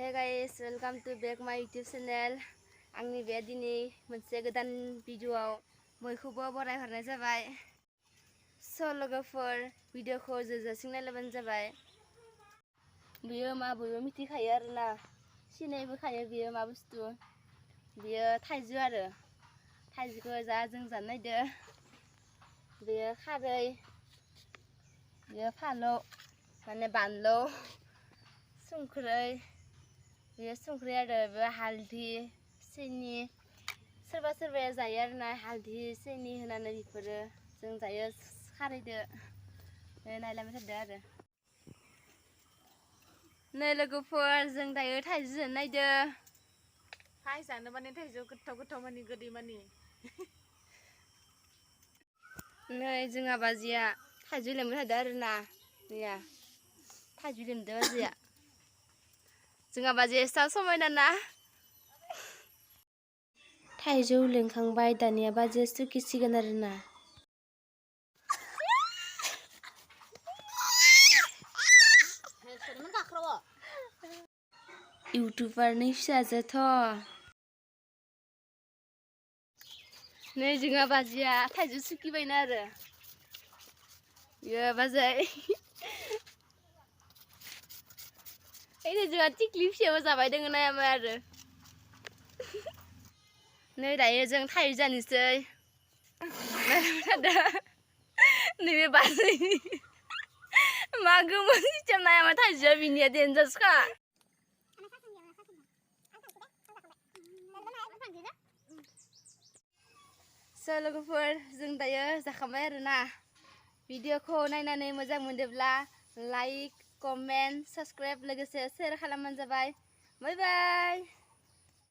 Hey guys, welcome to back my YouTube channel. आंनि बे दिनै मोनसे गोदान भिडिअआव बयखौबो बरायहरनाय जाबाय। लोगोफोर भिडिअखौ जोबजासिम नायलायबानो जाबाय। बियो मा बयबो मिथिखायो आरोना, सिनायबोखायो बियो मा बुस्थु। बियो थाइजौ आरो थाइजौखौ जों जानो नायदो। बियो खारै, बियो फानलौ माने बानलौ, संख्रै, बियो संख्रि आरो बे हालदै, सिनि। सोरबा सोरबाया जायो आरोना हालदै सिनि होनानै बेफोरो। जों जायो खारैदो। नायलांबाय थादो आरो। नै लोगोफोर जों दायो थाइजौ जानो नायदो। हाय जानो माने थाइजौ गोथाव गोथाव माने गोदै माने। नै जोंहा बाजिया थाइजौ लेमबाय थादो आरोना। नैया थाइजौ लेमदो बाजिया। जोंहा बाजिया एसा समायना ना। थाइजौ लेंखांबाय दानिया बाजिया सुखिसिगोन आरोना। इउटुबारनि फिसाजोथ'। नै जोंहा बाजिया थाइजौ सुखिबायना आरो। बियो बाजै। ओइ जोंहा थिख्लि फिसाबो जाबाय दोङो नायामोन आरो। नै दायो जों थाइजौ जानोसै। नैबे बाजैनि मा गोमो सिस्टेम नायामोन थाइजौआ बिनिया देनजारसखा। लोगोफोर जों दायो जाखांबाय आरोना। भिडिअखौ नायनानै मोजां मोनदोंब्ला लाइक, कमेन्ट, साबस्क्राइब लोगोसे शेयार खालामबानो जाबाय। बाय बाय।